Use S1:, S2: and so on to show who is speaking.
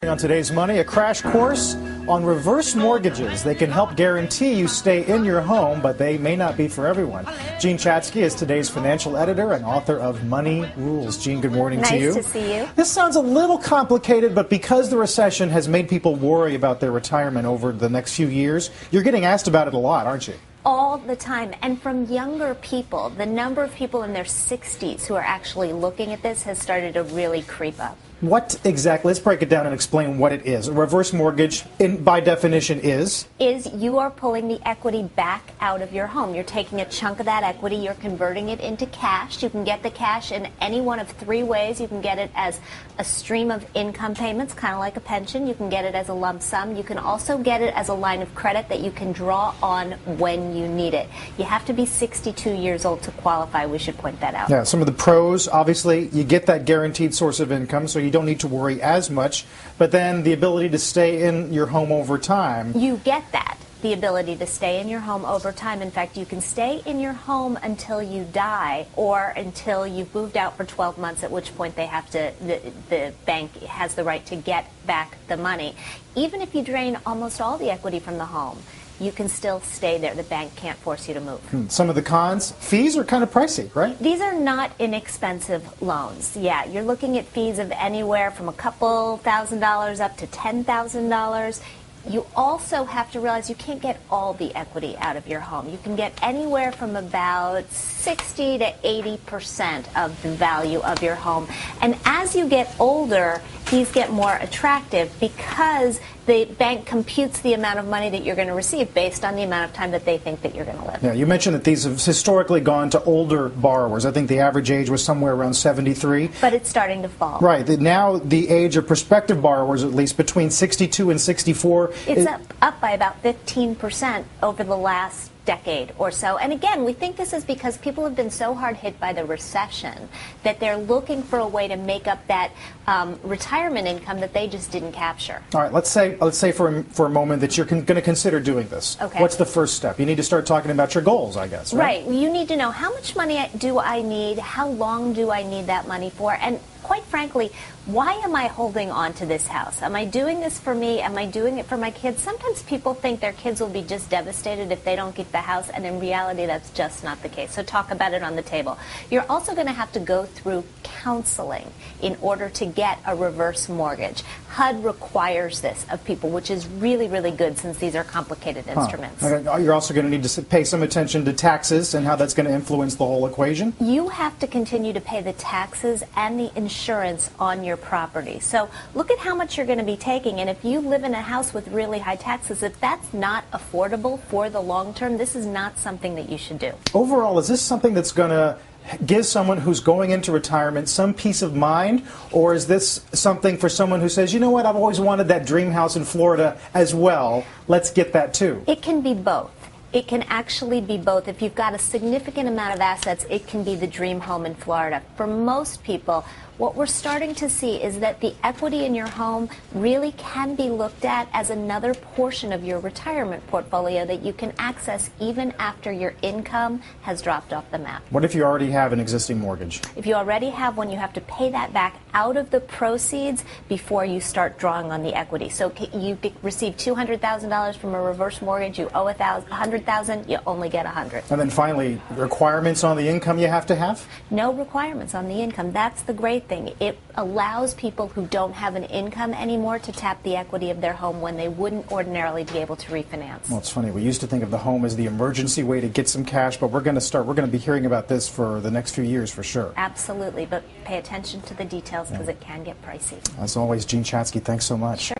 S1: On today's Money, a crash course on reverse mortgages. They can help guarantee you stay in your home, but they may not be for everyone. Jean Chatzky is today's financial editor and author of Money Rules. Jean, good morning to you.
S2: Nice to see you.
S1: This sounds a little complicated, but because the recession has made people worry about their retirement over the next few years, you're getting asked about it a lot, aren't you?
S2: All the time. And from younger people, the number of people in their 60s who are actually looking at this has started to really creep up.
S1: What exactly? Let's break it down and explain what it is. A reverse mortgage, by definition, is
S2: you are pulling the equity back out of your home. You're taking a chunk of that equity, you're converting it into cash. You can get the cash in any one of three ways. You can get it as a stream of income payments, kind of like a pension. You can get it as a lump sum. You can also get it as a line of credit that you can draw on when you need it. You have to be 62 years old to qualify. We should point that out.
S1: Yeah, some of the pros, obviously, you get that guaranteed source of income, so you don't need to worry as much, but then the ability to stay in your home over time.
S2: You get that, the ability to stay in your home over time. In fact, you can stay in your home until you die or until you've moved out for 12 months, at which point they have to, the bank has the right to get back the money. Even if you drain almost all the equity from the home, you can still stay there. The bank can't force you to move.
S1: Some of the cons, fees are kind of pricey, right?
S2: These are not inexpensive loans. Yeah, you're looking at fees of anywhere from a couple $1,000s up to $10,000. You also have to realize you can't get all the equity out of your home. You can get anywhere from about 60 to 80% of the value of your home. And as you get older, these get more attractive because the bank computes the amount of money that you're going to receive based on the amount of time that they think that you're going to live.
S1: Yeah, you mentioned that these have historically gone to older borrowers. I think the average age was somewhere around 73.
S2: But it's starting to fall.
S1: Right. Now the age of prospective borrowers, at least between 62 and 64.
S2: It's up by about 15% over the last decade or so. And again, we think this is because people have been so hard hit by the recession that they're looking for a way to make up that retirement income that they just didn't capture.
S1: All right, let's say for a moment that you're going to consider doing this.
S2: Okay.
S1: What's the first step? You need to start talking about your goals, I guess, right?
S2: Right. You need to know how much money do I need, how long do I need that money for, and quite frankly, why am I holding on to this house? Am I doing this for me? Am I doing it for my kids? Sometimes people think their kids will be just devastated if they don't get the house, and in reality, that's just not the case. So talk about it on the table. You're also going to have to go through counseling in order to get a reverse mortgage. HUD requires this of people, which is really, really good since these are complicated instruments.
S1: You're also going to need to pay some attention to taxes and how that's going to influence the whole equation.
S2: You have to continue to pay the taxes and the insurance on your property. So look at how much you're going to be taking, and if you live in a house with really high taxes, if that's not affordable for the long term, this is not something that you should do.
S1: Overall, is this something that's going to give someone who's going into retirement some peace of mind, or is this something for someone who says, you know what, I've always wanted that dream house in Florida as well, let's get that too?
S2: It can be both. It can actually be both. If you've got a significant amount of assets, it can be the dream home in Florida. For most people, what we're starting to see is that the equity in your home really can be looked at as another portion of your retirement portfolio that you can access even after your income has dropped off the map.
S1: What if you already have an existing mortgage?
S2: If you already have one, you have to pay that back out of the proceeds before you start drawing on the equity. So you receive $200,000 from a reverse mortgage, you owe $100,000, you only get $100,000.
S1: And then finally, requirements on the income you have to have?
S2: No requirements on the income. That's the great thing. It allows people who don't have an income anymore to tap the equity of their home when they wouldn't ordinarily be able to refinance.
S1: Well, it's funny. We used to think of the home as the emergency way to get some cash, but we're going to be hearing about this for the next few years for sure.
S2: Absolutely, but pay attention to the details because it can get pricey.
S1: As always, Jean Chatzky, thanks so much.
S2: Sure.